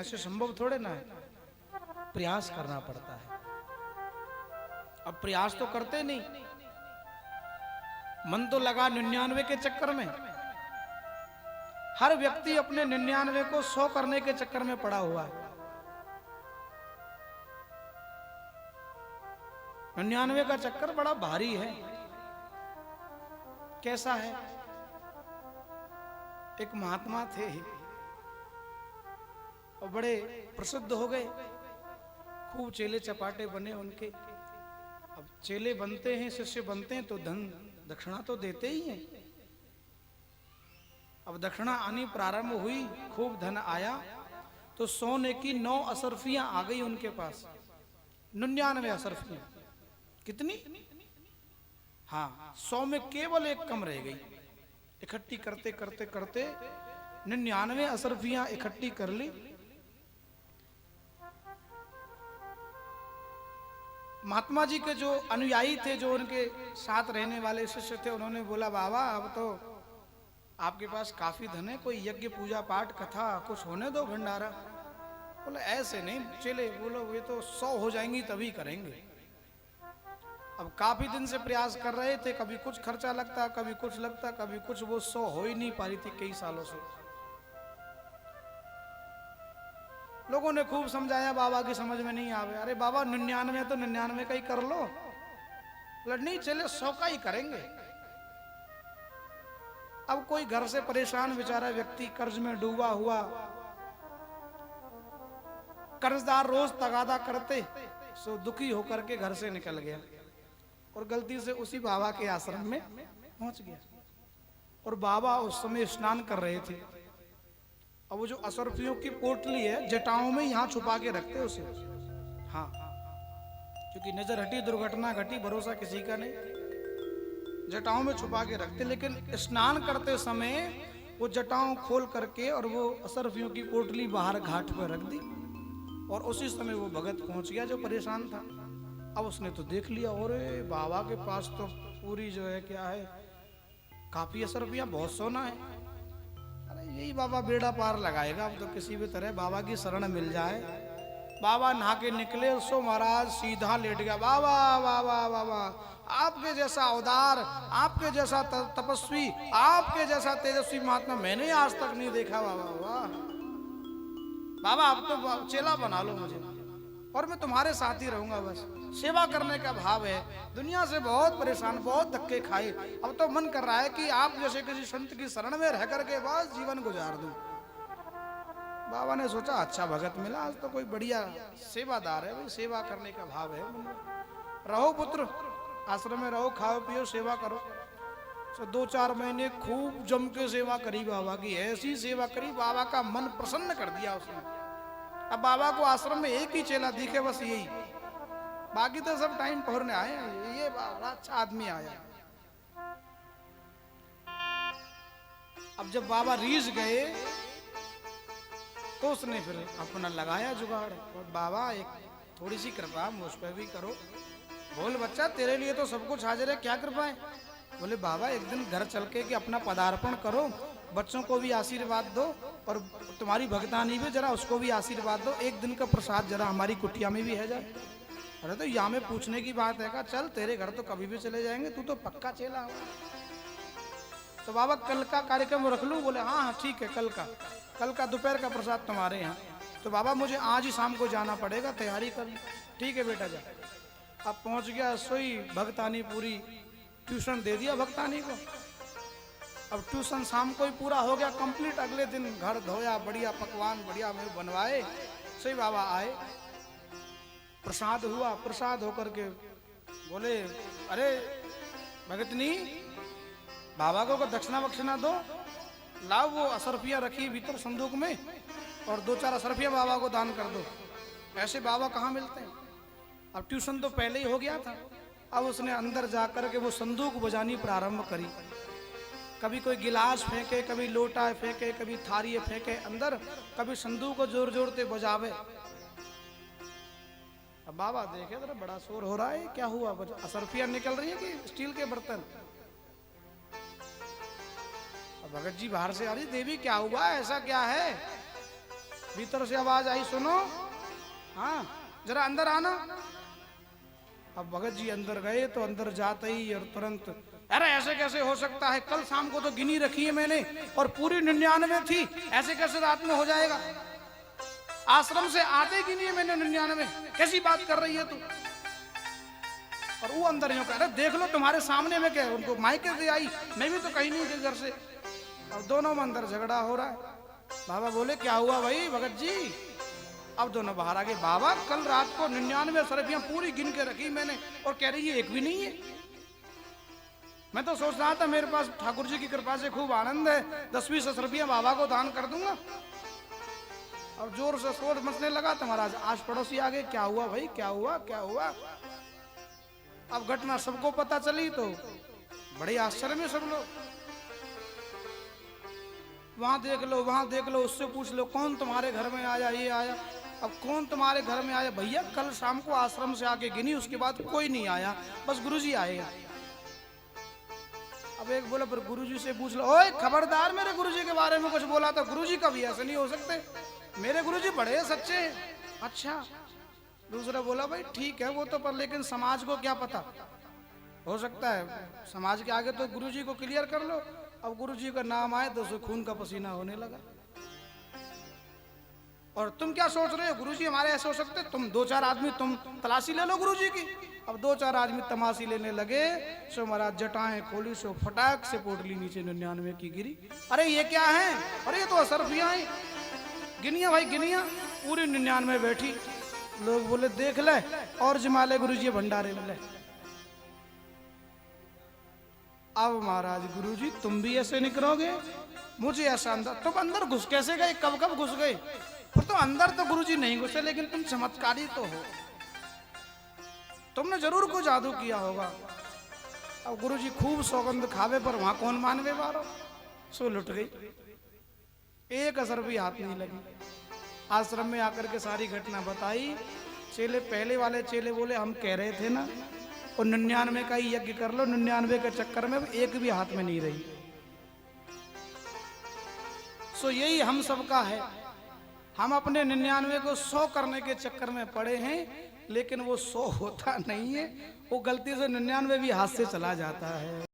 ऐसे संभव थोड़े ना है, प्रयास करना पड़ता है। अब प्रयास तो करते नहीं, मन तो लगा 99 के चक्कर में। हर व्यक्ति अपने 99 को 100 करने के चक्कर में पड़ा हुआ है। 99 का चक्कर बड़ा भारी है। कैसा है? एक महात्मा थे और बड़े प्रसिद्ध हो गए, खूब चेले चपाटे बने उनके। अब चेले बनते हैं, शिष्य बनते हैं तो धन दक्षिणा तो देते ही हैं। अब दक्षिणा आनी प्रारंभ हुई, खूब धन आया तो सोने की 9 असरफियां आ गई उनके पास। 99 असरफियां। कितनी? हाँ, 100 में केवल एक कम रह गई। इकट्ठी करते करते करते 99 असरफियां इकट्ठी कर ली। महात्मा जी के जो अनुयायी थे, जो उनके साथ रहने वाले शिष्य थे, उन्होंने बोला बाबा अब तो आपके पास काफी धन है, कोई यज्ञ पूजा पाठ कथा कुछ होने दो, भंडारा। बोले ऐसे नहीं चले, बोलो ये तो 100 हो जाएंगी तभी करेंगे। अब काफी दिन से प्रयास कर रहे थे, कभी कुछ खर्चा लगता, कभी कुछ लगता, कभी कुछ, वो 100 हो ही नहीं पा रही थी कई सालों से। लोगों ने खूब समझाया, बाबा की समझ में नहीं आवे। अरे बाबा 99 तो 99 का ही कर लो। नहीं चले 100 का ही करेंगे। अब कोई घर से परेशान बेचारा व्यक्ति, कर्ज में डूबा हुआ, कर्जदार रोज तगादा करते, सो दुखी होकर के घर से निकल गया और गलती से उसी बाबा के आश्रम में पहुंच गया। और बाबा उस समय स्नान कर रहे थे। अब वो जो असरफियों की पोटली है, जटाओं में यहाँ छुपा के रखते उसे। हाँ, क्योंकि नजर हटी, दुर्घटना घटी, भरोसा किसी का नहीं। जटाओं में छुपा के रखते, लेकिन स्नान करते समय वो जटाओं खोल करके और वो असरफियों की पोटली बाहर घाट पर रख दी। और उसी समय वो भगत पहुंच गया जो परेशान था। अब उसने तो देख लिया, और बाबा के पास तो पूरी जो है क्या है, काफी असरफियां, बहुत सोना है। अरे यही बाबा बेड़ा पार लगाएगा। अब तो किसी भी तरह बाबा की शरण मिल जाए। बाबा नहा के निकले, सो महाराज सीधा लेट गया। बाबा बाबा बाबा, आपके जैसा उदार, आपके जैसा तपस्वी, आपके जैसा तेजस्वी महात्मा मैंने आज तक नहीं देखा। बाबा वाह बाबा, अब तो चेला बना लो मुझे और मैं तुम्हारे साथ ही रहूंगा। बस सेवा करने का भाव है। दुनिया से बहुत परेशान, बहुत धक्के खाए, अब तो मन कर रहा है कि आप जैसे किसी संत की शरण में रह करके बस जीवन गुजार दूं। बाबा ने सोचा अच्छा भगत मिला, आज तो कोई बढ़िया सेवादार है, भाई सेवा करने का भाव है। रहो पुत्र, आश्रम में रहो, खाओ पियो, सेवा करो। तो 2-4 महीने खूब जम के सेवा करी बाबा की। ऐसी सेवा करी, बाबा का मन प्रसन्न कर दिया उसने। अब बाबा को आश्रम में एक ही चेला दिखे, बस यही, बाकी तो सब टाइम पहुंचने आए। ये बड़ा अच्छा आदमी आया। अब जब बाबा रीझ गए तो उसने फिर अपना लगाया जुगाड़। और बाबा एक थोड़ी सी कृपा मुझ पर भी करो। बोल बच्चा, तेरे लिए तो सब कुछ हाजिर है, क्या कृपा है? बोले बाबा एक दिन घर चल के कि अपना पदार्पण करो, बच्चों को भी आशीर्वाद दो और तुम्हारी भगतानी भी जरा उसको भी आशीर्वाद दो। एक दिन का प्रसाद जरा हमारी कुटिया में भी है जाए। अरे तो यहाँ में पूछने की बात है का, चल तेरे घर तो कभी भी चले जाएंगे, तू तो पक्का चेला हो। तो बाबा कल का कार्यक्रम रख लूं? बोले हाँ हाँ ठीक है, कल का दोपहर का प्रसाद तुम्हारे यहाँ। तो बाबा मुझे आज ही शाम को जाना पड़ेगा, तैयारी कर ली। ठीक है बेटा जा। अब पहुंच गया, सोई भगतानी पूरी, ट्यूशन दे दिया भगतानी को। अब ट्यूशन शाम को ही पूरा हो गया कंप्लीट। अगले दिन घर धोया, बढ़िया पकवान बढ़िया में बनवाए। सही बाबा आए, प्रसाद हुआ। प्रसाद होकर के बोले अरे भगतनी, बाबा को दक्षिणा वक्षिणा दो, लाओ वो असरफियां रखी भीतर संदूक में और 2-4 असरफियां बाबा को दान कर दो। ऐसे बाबा कहाँ मिलते हैं। अब ट्यूशन तो पहले ही हो गया था। अब उसने अंदर जाकर के वो संदूक बजानी प्रारंभ करी। कभी कोई गिलास फेंके, कभी लोटा फेंके, कभी थारी फेंके अंदर, कभी संदूक को जोर जोर से बजावे। अब बाबा देखे तो बड़ा शोर हो रहा है, क्या हुआ? असरफियां निकल रही है कि स्टील के बर्तन? अब भगत जी बाहर से, अरे देवी क्या हुआ, ऐसा क्या है? भीतर से आवाज आई, सुनो, हाँ जरा अंदर आना। अब भगत जी अंदर गए तो अंदर जाते ही और तुरंत, अरे ऐसे कैसे हो सकता है, कल शाम को तो गिनी रखी है मैंने और पूरी 99 थी, ऐसे कैसे रात में हो जाएगा? आश्रम से आते ही गिनी है मैंने 99, कैसी बात कर रही है तू? और वो अंदर यूं कह रहे, देख लो तुम्हारे सामने में क्या, उनको माइके दे आई, मैं भी तो कहीं नहीं गई घर से। और दोनों में अंदर झगड़ा हो रहा है। बाबा बोले, क्या हुआ भाई भगत जी? अब दोनों बाहर आ गए। बाबा कल रात को 99 सरफियां पूरी गिन के रखी मैंने और कह रही है एक भी नहीं है। मैं तो सोच रहा था मेरे पास ठाकुर जी की कृपा से खूब आनंद है, 10-20 सरफियां बाबा को दान कर दूंगा। और जोर से शोर मचने लगा तो महाराज आस पड़ोसी आ गए, क्या हुआ भाई, क्या हुआ क्या हुआ? अब घटना सबको पता चली तो बड़े आश्चर्य में सब लोग, वहां देख लो वहां देख लो, उससे पूछ लो कौन तुम्हारे घर में आया, ये आया। अब कौन तुम्हारे घर में आया? भैया कल शाम को आश्रम से आके गिनी, उसके बाद कोई नहीं आया, बस गुरुजी आए। अब एक बोला, पर गुरुजी से पूछ लो। ओए खबरदार, मेरे गुरुजी के बारे में कुछ बोला तो गुरुजी कभी ऐसे नहीं हो सकते, मेरे गुरुजी बड़े सच्चे हैं। अच्छा। दूसरा बोला, भाई ठीक है वो तो, पर लेकिन समाज को क्या पता, हो सकता है समाज के आगे तो गुरुजी को क्लियर कर लो। अब गुरुजी का नाम आए तो खून का पसीना होने लगा। और तुम क्या सोच रहे हो, गुरुजी हमारे ऐसे हो सकते? तुम 2-4 आदमी तुम तलाशी ले लो गुरुजी की। अब 2-4 आदमी तमाशी लेने लगे, सो महाराज जटाएं खोली, सो फटाक से पोटली नीचे 99 की गिरी। अरे ये क्या है? अरे ये तो असरफियां हैं, गिनिया भाई गिनिया, पूरी 99 बैठी। लोग बोले देख ले और जमा ले गुरुजी भंडारे में ले। अब महाराज गुरुजी तुम भी ऐसे निकलोगे? मुझे ऐसा अंदर, तुम अंदर घुस कैसे गए, कब कब घुस गए? फिर तो अंदर तो गुरुजी नहीं घुसे, लेकिन तुम चमत्कारी तो हो, तुमने जरूर कोई जादू किया होगा। अब गुरुजी खूब सौगंध खावे पर वहां कौन मानवे बारो, सो लुट गई, एक असर भी हाथ नहीं लगी। आश्रम में आकर के सारी घटना बताई। चेले, पहले वाले चेले बोले हम कह रहे थे ना, और 99 का ही यज्ञ कर लो, 99 के चक्कर में एक भी हाथ में नहीं रही। सो यही हम सबका है, हम अपने 99 को 100 करने के चक्कर में पड़े हैं, लेकिन वो 100 होता नहीं है, वो गलती से 99 भी हाथ से चला जाता है।